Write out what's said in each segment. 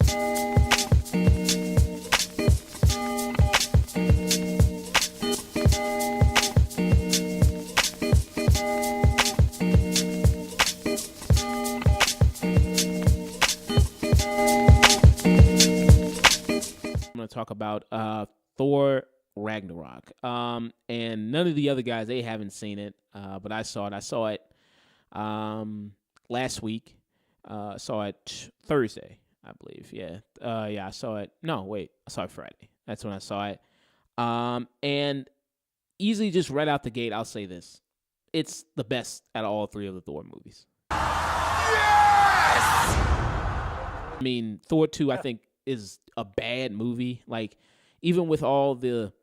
I'm going to talk about Thor Ragnarok. And none of the other guys, they haven't seen it, but I saw it. I saw it last week. Saw it Thursday, I believe. Yeah, I saw it. No, wait, I saw it Friday. That's when I saw it. And easily just right out the gate, I'll say this. It's the best out of all three of the Thor movies. I mean, Thor 2, I think, is a bad movie. Like, even with all the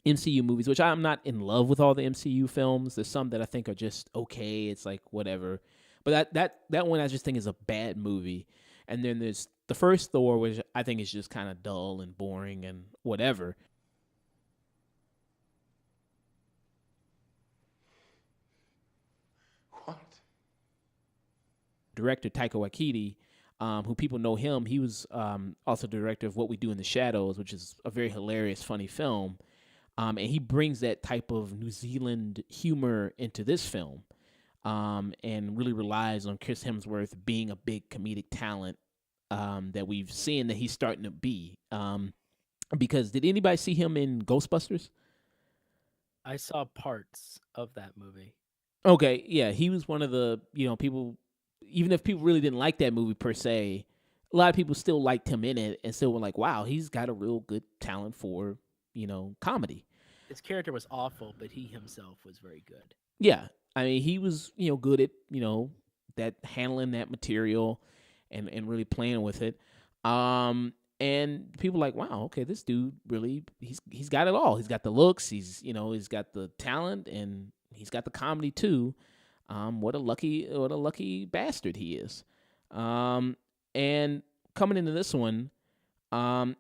MCU movies, which I'm not in love with all the MCU films. There's some that I think are just okay. It's like, whatever. But that one I just think is a bad movie. And then there's the first Thor, which I think is just kind of dull and boring and whatever. What? Director Taika Waititi, who people know him, he was also director of What We Do in the Shadows, which is a very hilarious, funny film. And he brings that type of New Zealand humor into this film, and really relies on Chris Hemsworth being a big comedic talent that we've seen that he's starting to be. Because did anybody see him in Ghostbusters? I saw parts of that movie. Okay, yeah, he was one of the, people, even if people really didn't like that movie per se, a lot of people still liked him in it and still were like, wow, he's got a real good talent for, comedy. His character was awful, but he himself was very good. Yeah. I mean, he was, good at, that handling that material and really playing with it. And people are like, wow, okay, this dude really, he's got it all. He's got the looks, he's got the talent, and he's got the comedy too. What a lucky bastard he is. And coming into this one, a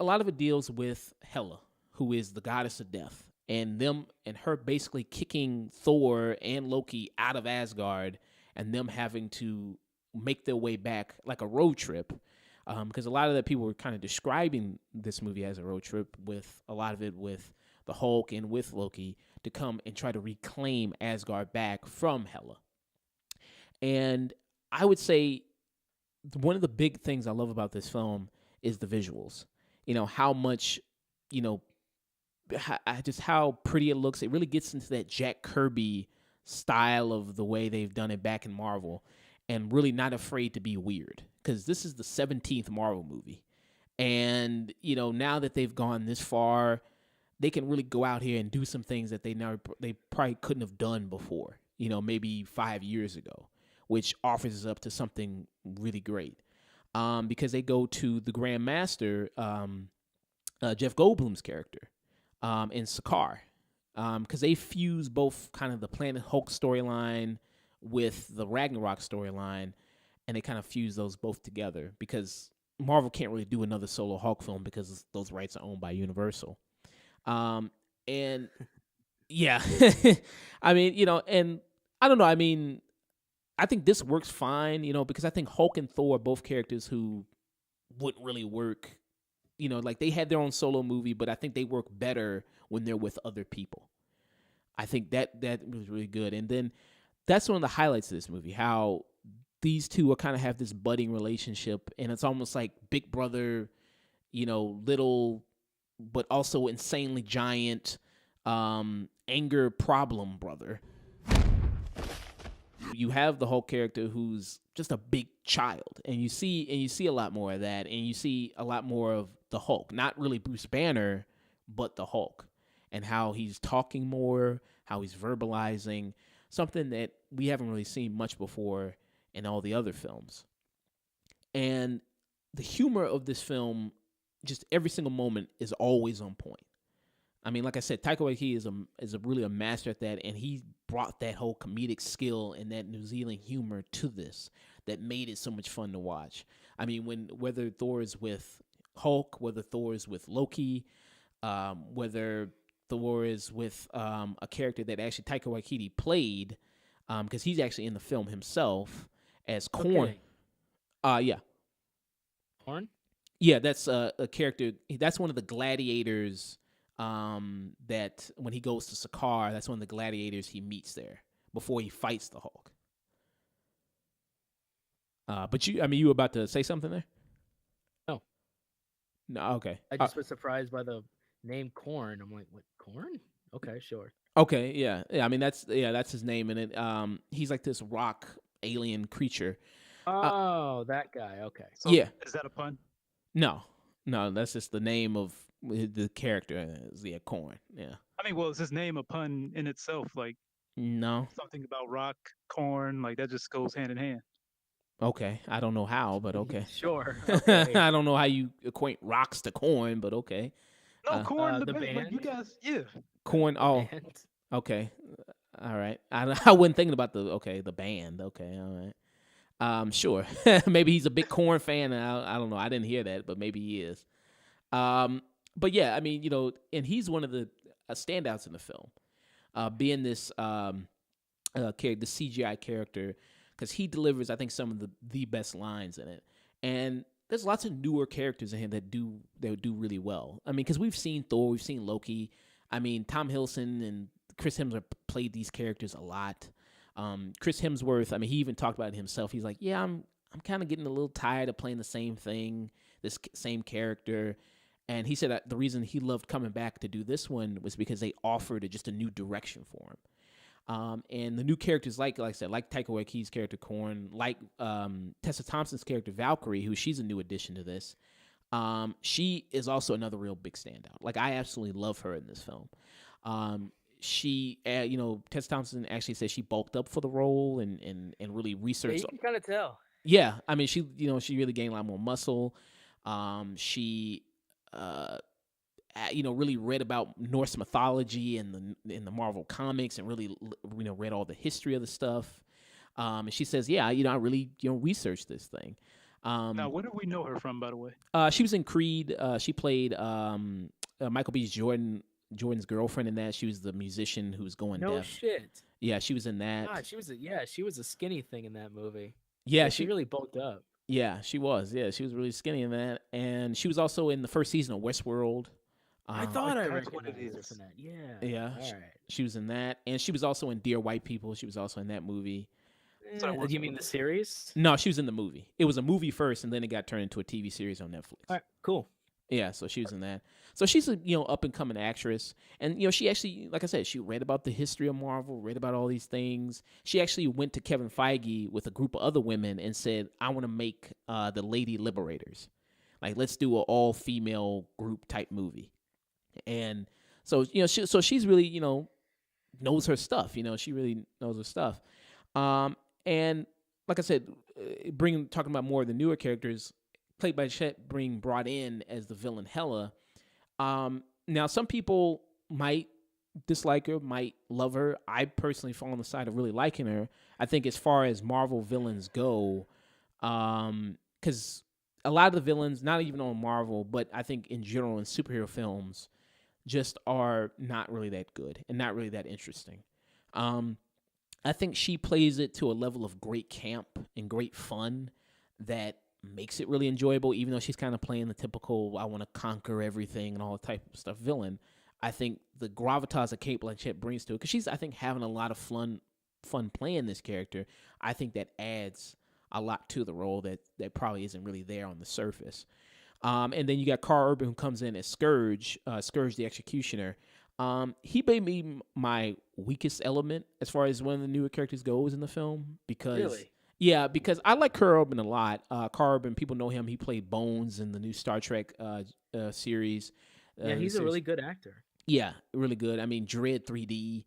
lot of it deals with Hela, who is the goddess of death, and her basically kicking Thor and Loki out of Asgard, and them having to make their way back like a road trip. Because a lot of the people were kind of describing this movie as a road trip, with a lot of it with the Hulk and with Loki to come and try to reclaim Asgard back from Hela. And I would say one of the big things I love about this film is the visuals. How much, how pretty it looks. It really gets into that Jack Kirby style of the way they've done it back in Marvel, and really not afraid to be weird, because this is the 17th Marvel movie. And, now that they've gone this far, they can really go out here and do some things that they probably couldn't have done before, maybe 5 years ago, which offers us up to something really great. Because they go to the Grand Master, Jeff Goldblum's character, in Sakaar, because they fuse both kind of the Planet Hulk storyline with the Ragnarok storyline, and they kind of fuse those both together, because Marvel can't really do another solo Hulk film because those rights are owned by Universal. And yeah, I mean, and I don't know. I mean, I think this works fine, because I think Hulk and Thor are both characters who wouldn't really work, like they had their own solo movie, but I think they work better when they're with other people. I think that was really good. And then that's one of the highlights of this movie, how these two are kind of have this budding relationship, and it's almost like big brother, little, but also insanely giant, anger problem brother. You have the Hulk character who's just a big child, and you see a lot more of that, and you see a lot more of the Hulk, not really Bruce Banner, but the Hulk, and how he's talking more, how he's verbalizing, something that we haven't really seen much before in all the other films. And the humor of this film, just every single moment, is always on point. I mean, like I said, Taika Waititi is really a master at that, and he brought that whole comedic skill and that New Zealand humor to this that made it so much fun to watch. I mean, whether Thor is with Hulk, whether Thor is with Loki, whether Thor is with a character that actually Taika Waititi played, because he's actually in the film himself as Korn. Okay. Yeah. Korn? Yeah, that's a character. That's one of the gladiators. That when he goes to Sakaar, that's one of the gladiators he meets there before he fights the Hulk. But you, I mean, you were about to say something there? No, No, okay. I just was surprised by the name Corn. I'm like, what, Corn? Okay, sure. Okay, yeah, yeah. I mean, that's his name, and it. He's like this rock alien creature. Uh, Oh, that guy. Okay. So yeah, is that a pun? no, no, that's just the name of the character. Yeah, Corn. Yeah, I mean, well, is his name a pun in itself? Like no, something about rock, corn, like that just goes hand in hand. okay. I don't know how, but okay. Sure. Okay. I don't know how you equate rocks to corn, but okay. No, Uh, corn, The like you band. guys, yeah. corn. The Oh, band. okay. All right. I wasn't thinking about the band. Okay, all right. Sure. Maybe he's a big Corn fan. And I don't know. I didn't hear that, but maybe he is. But yeah, I mean, and he's one of the standouts in the film, being this character, the CGI character, because he delivers, I think, some of the best lines in it. And there's lots of newer characters in here that do really well. I mean, because we've seen Thor, we've seen Loki. I mean, Tom Hiddleston and Chris Hemsworth played these characters a lot. Chris Hemsworth, I mean, he even talked about it himself. He's like, yeah, I'm kind of getting a little tired of playing the same thing, this same character. And he said that the reason he loved coming back to do this one was because they offered just a new direction for him. And the new characters, like I said, like Taika Waititi's character Korn, like Tessa Thompson's character Valkyrie, who she's a new addition to this. She is also another real big standout. Like I absolutely love her in this film. She, Tessa Thompson actually says she bulked up for the role and really Yeah, researched. you can kind of tell. Yeah, I mean, she really gained a lot more muscle. She, really read about Norse mythology and the Marvel comics and really, read all the history of the stuff. And she says, yeah, I really, researched this thing. Now, where do we know her from, by the way? She was in Creed. She played Michael B. Jordan's girlfriend in that. She was the musician who was going No deaf. shit. Yeah, she was in that. God, she was a skinny thing in that movie. Yeah, she really bulked up. Yeah, she was. Yeah, she was really skinny in that, and she was also in the first season of Westworld. I thought I that's what it recognized her is. from that. Yeah. Yeah, All right. she was in that, and she was also in Dear White People. She was also in that movie. So Do you mean the series? No, she was in the movie. It was a movie first, and then it got turned into a TV series on Netflix. All right. Cool. Yeah, so she was in that. So she's a up and coming actress, and she actually, like I said, she read about the history of Marvel, read about all these things. She actually went to Kevin Feige with a group of other women and said, "I want to make the Lady Liberators, like let's do an all female group type movie." And so she's really knows her stuff. She really knows her stuff. And like I said, talking about more of the newer characters played by Chet being brought in as the villain Hela. Now, some people might dislike her, might love her. I personally fall on the side of really liking her. I think as far as Marvel villains go, because a lot of the villains, not even on Marvel, but I think in general in superhero films, just are not really that good and not really that interesting. I think she plays it to a level of great camp and great fun that makes it really enjoyable, even though she's kind of playing the typical I want to conquer everything and all that type of stuff villain. I think the gravitas that Cate Blanchett brings to it, because she's, I think, having a lot of fun playing this character, I think that adds a lot to the role that probably isn't really there on the surface. And then you got Carl Urban, who comes in as Scourge the Executioner. He may be my weakest element as far as one of the newer characters goes in the film, because Really? yeah, because I like Carl Urban a lot. Carl Urban, people know him. He played Bones in the new Star Trek series. Yeah, he's a really good actor. Yeah, really good. I mean, Dredd 3D,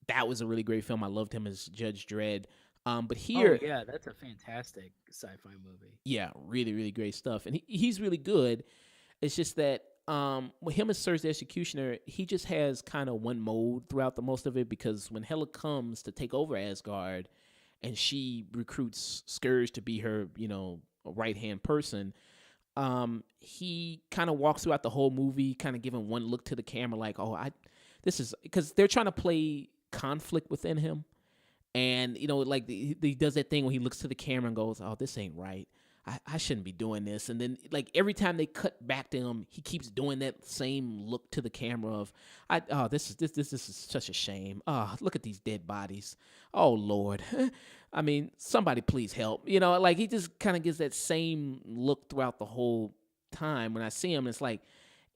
that was a really great film. I loved him as Judge Dredd. But here, Oh yeah, that's a fantastic sci-fi movie. yeah, really, really great stuff. And he's really good. It's just that with him as Scourge the Executioner, he just has kind of one mode throughout the most of it, because when Hela comes to take over Asgard and she recruits Scourge to be her, right-hand person, he kind of walks throughout the whole movie, kind of giving one look to the camera like, this is, because they're trying to play conflict within him. And, like he does that thing when he looks to the camera and goes, oh, this ain't right. I shouldn't be doing this. And then like every time they cut back to him, he keeps doing that same look to the camera of, this is such a shame. Oh, look at these dead bodies. Oh Lord. I mean, somebody please help. Like he just kind of gives that same look throughout the whole time. When I see him, it's like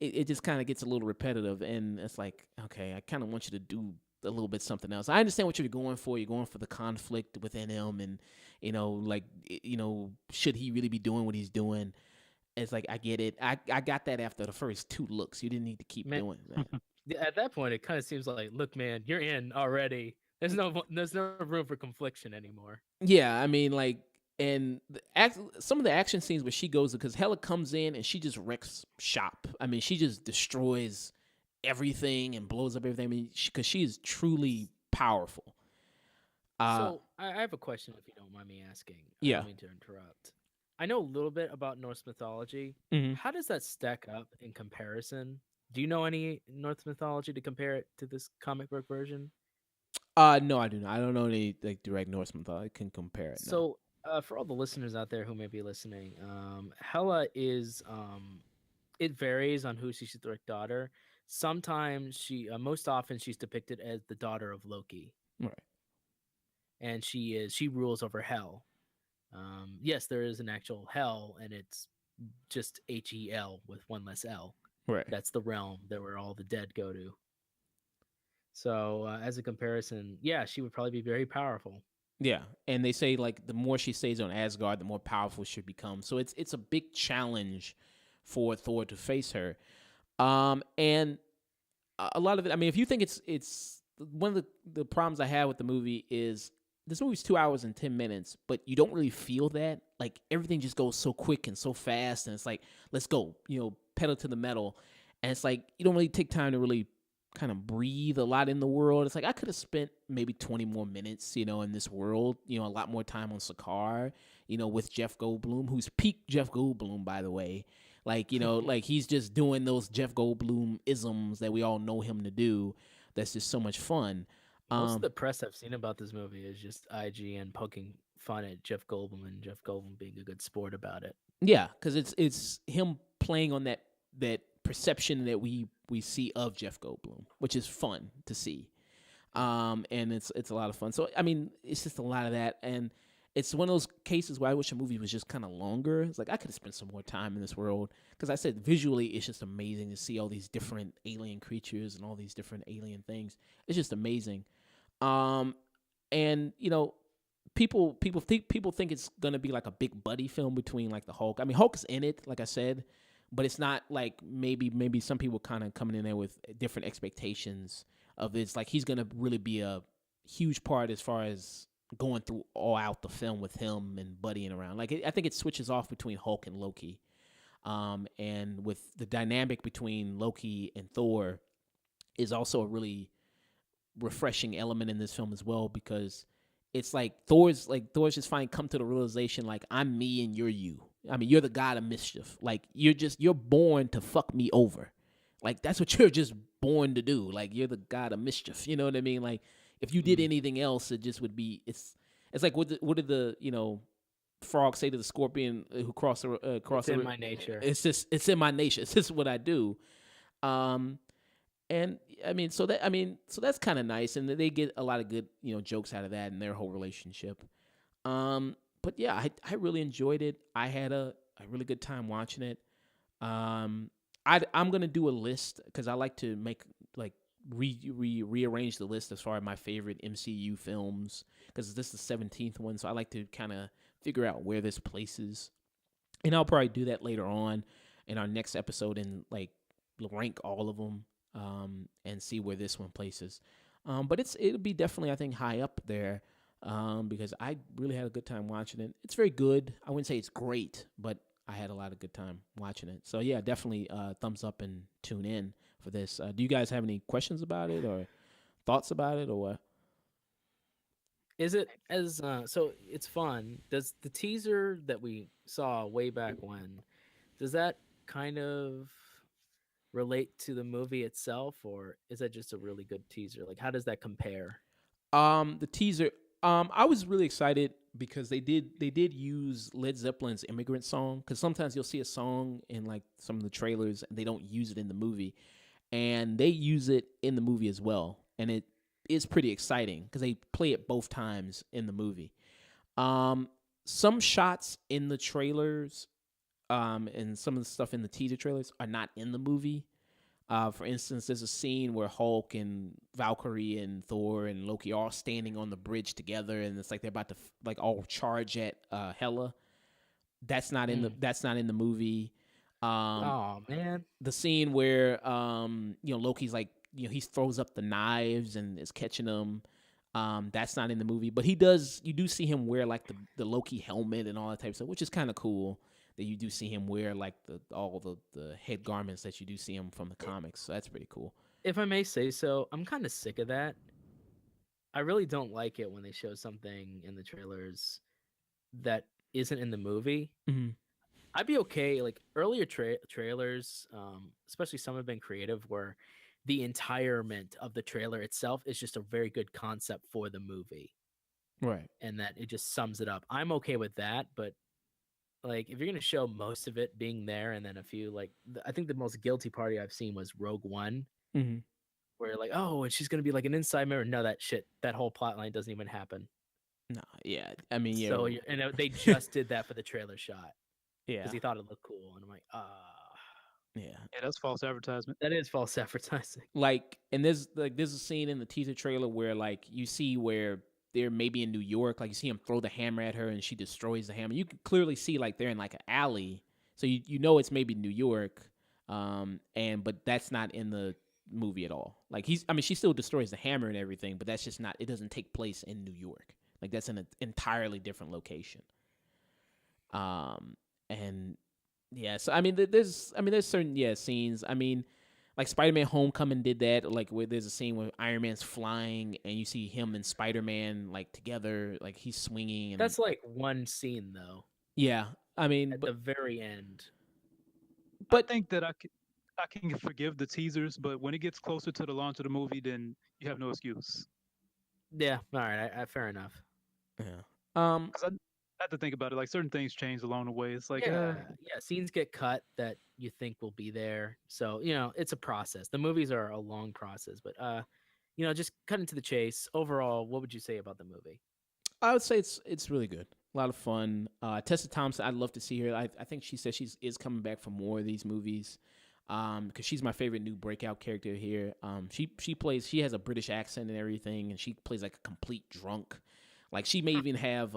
it just kind of gets a little repetitive, and it's like, okay, I kind of want you to do a little bit something else. I understand what you're going for. You're going for the conflict within him, and like should he really be doing what he's doing? It's like I get it. I got that after the first two looks. You didn't need to keep Man, doing that. at that point, it kind of seems like, look, man, you're in already. There's no room for confliction anymore. Yeah, I mean, like, and some of the action scenes where she goes, because Hela comes in and she just wrecks shop. I mean, she just destroys everything and blows up everything. I mean, because she is truly powerful. So I have a question, if you don't mind me asking. I Yeah. don't mean to interrupt. I know a little bit about Norse mythology. Mhm. How does that stack up in comparison? Do you know any Norse mythology to compare it to this comic book version? No, I do not. I don't know any like direct Norse mythology. I can compare it. No. So, for all the listeners out there who may be listening, Hela is it varies on who she's the direct daughter. Sometimes most often she's depicted as the daughter of Loki, Right. and she rules over hell. Yes, there is an actual hell, and it's just Hel with one less L. Right. That's the realm that where all the dead go to. So, as a comparison, yeah, she would probably be very powerful. Yeah, and they say like the more she stays on Asgard, the more powerful she becomes. So it's a big challenge for Thor to face her. And a lot of it. I mean, if you think it's one of the problems I have with the movie is this movie's 2 hours and 10 minutes, but you don't really feel that. Like everything just goes so quick and so fast, and it's like let's go, pedal to the metal, and it's like you don't really take time to really kind of breathe a lot in the world. It's like I could have spent maybe 20 more minutes, in this world, a lot more time on Sakaar, with Jeff Goldblum, who's peak Jeff Goldblum, by the way. Like, like he's just doing those Jeff Goldblum isms that we all know him to do. That's just so much fun. Most of the press I've seen about this movie is just IGN poking fun at Jeff Goldblum and Jeff Goldblum being a good sport about it. Yeah, because it's him playing on that perception that we see of Jeff Goldblum, which is fun to see. And it's a lot of fun. So I mean, it's just a lot of that, and it's one of those cases where I wish a movie was just kind of longer. It's like I could have spent some more time in this world because I said visually it's just amazing to see all these different alien creatures and all these different alien things. It's just amazing. And people think it's gonna be like a big buddy film between like the Hulk. I mean, Hulk is in it, like I said, but it's not like maybe some people kind of coming in there with different expectations of it's like he's gonna really be a huge part as far as going through all out the film with him and buddying around. Like I think it switches off between Hulk and Loki, and with the dynamic between Loki and Thor is also a really refreshing element in this film as well because it's like Thor's just finally come to the realization like I'm me and you're you. I mean, you're the god of mischief. Like you're born to fuck me over. Like that's what you're just born to do. Like you're the god of mischief. You know what I mean? Like if you did anything else, it just would be it's like what did the frog say to the scorpion who crossed the It's in my nature. It's in my nature. It's just what I do. And so that's kind of nice, and they get a lot of good jokes out of that and their whole relationship. But yeah, I really enjoyed it. I had a really good time watching it. I'm gonna do a list because I like to make like rearrange the list as far as my favorite MCU films because this is the 17th one, so I like to kind of figure out where this places, and I'll probably do that later on in our next episode and like rank all of them. And see where this one places. But it'll be definitely, I think, high up there because I really had a good time watching it. It's very good. I wouldn't say it's great, but I had a lot of good time watching it. So, yeah, definitely thumbs up and tune in for this. Do you guys have any questions about it or thoughts about it or what? Is it as so it's fun. Does the teaser that we saw way back when, does that kind of relate to the movie itself, or is that just a really good teaser? Like, how does that compare? The teaser. I was really excited because they did use Led Zeppelin's "Immigrant Song" because sometimes you'll see a song in like some of the trailers and they don't use it in the movie, and they use it in the movie as well, and it is pretty exciting because they play it both times in the movie. Um, some shots in the trailers, and some of the stuff in the teaser trailers are not in the movie. For instance, there's a scene where Hulk and Valkyrie and Thor and Loki are all standing on the bridge together, and it's like they're about to like all charge at Hela. That's not in the movie. Um, Oh man, the scene where Loki's like he throws up the knives and is catching them. That's not in the movie, but you do see him wear like the Loki helmet and all that type of stuff, which is kind of cool that you do see him wear like all the head garments that you do see him from the comics. So that's pretty cool. if I may say so, I'm kind of sick of that. I really don't like it when they show something in the trailers that isn't in the movie. Mm-hmm. I'd be okay. Like earlier trailers, especially some have been creative, where the entirement of the trailer itself is just a very good concept for the movie, Right. and that it just sums it up. I'm okay with that, but like if you're gonna show most of it being there and then a few like I think the most guilty party I've seen was Rogue One, Mm-hmm. where you're like, oh, and she's gonna be like an inside mirror. No, that whole plot line doesn't even happen. No, yeah. I mean, yeah, So they just did that for the trailer shot yeah, because he thought it looked cool, and I'm like, yeah. Yeah, that's false advertisement. that is false advertising. Like, and there's a scene in the teaser trailer where like you see where they're maybe in New York, like you see him throw the hammer at her and she destroys the hammer. You can clearly see like they're in like an alley, so you know it's maybe New York, but that's not in the movie at all. Like she still destroys the hammer and everything, but that's just not. It doesn't take place in New York. Like that's in an entirely different location. And yeah, so I mean, there's certain scenes. I mean, like Spider-Man: Homecoming did that. Like where there's a scene where Iron Man's flying and you see him and Spider-Man like together, like he's swinging. And That's like one scene though. yeah, I mean, At the very end. I think that I can forgive the teasers, but when it gets closer to the launch of the movie, then you have no excuse. Yeah, all right, fair enough. yeah. Because I had to think about it. Like certain things change along the way. It's like, Yeah, scenes get cut that you think will be there. So, it's a process. The movies are a long process, but just cutting to the chase. Overall, what would you say about the movie? I would say it's really good. A lot of fun. Tessa Thompson, I'd love to see her. I think she said is coming back for more of these movies. Because she's my favorite new breakout character here. She has a British accent and everything, and she plays like a complete drunk. Like she may even have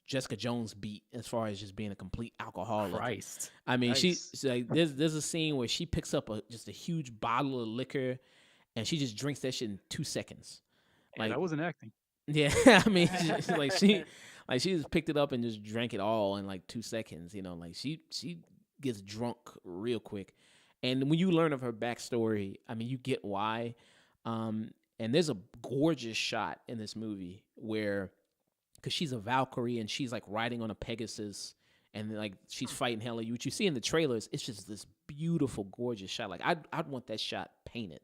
Jessica Jones beat as far as just being a complete alcoholic. Christ. I mean, Nice. she's like there's a scene where she picks up just a huge bottle of liquor, and she just drinks that shit in 2 seconds. yeah, that wasn't acting. Yeah, I mean, she just picked it up and just drank it all in like 2 seconds. Like she gets drunk real quick, and when you learn of her backstory, I mean, you get why. And there's a gorgeous shot in this movie where, because she's a Valkyrie and she's like riding on a Pegasus, and like she's fighting Hela. What you see in the trailers, it's just this beautiful, gorgeous shot. Like I'd want that shot painted,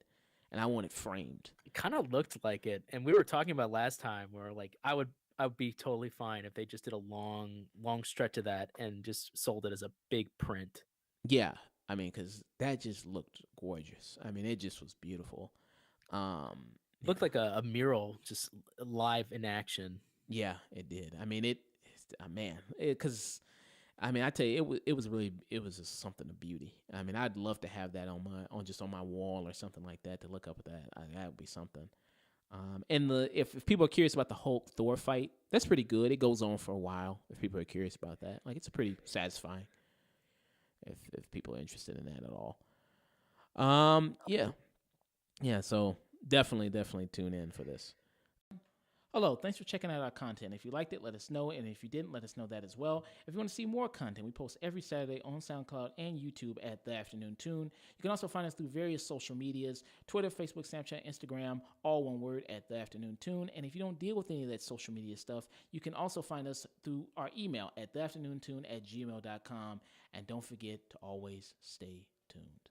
and I want it framed. It kind of looked like it, and we were talking about last time where like I would be totally fine if they just did a long stretch of that and just sold it as a big print. Yeah, I mean, because that just looked gorgeous. I mean, it just was beautiful. Looked like a mural, just live in action. Yeah, it did. I mean, because I mean, I tell you, it was just something of beauty. I mean, I'd love to have that on my wall or something like that to look up at that. That would be something. And if people are curious about the Hulk Thor fight, that's pretty good. It goes on for a while. If people are curious about that, like it's pretty satisfying. If people are interested in that at all. Yeah. So definitely tune in for this. Hello, thanks for checking out our content. If you liked it, let us know, and if you didn't, let us know that as well. If you want to see more content, we post every Saturday on SoundCloud and YouTube at The Afternoon Tune. You can also find us through various social medias, Twitter, Facebook, Snapchat, Instagram, all one word at The Afternoon Tune. And if you don't deal with any of that social media stuff, you can also find us through our email at theafternoontune@gmail.com. And don't forget to always stay tuned.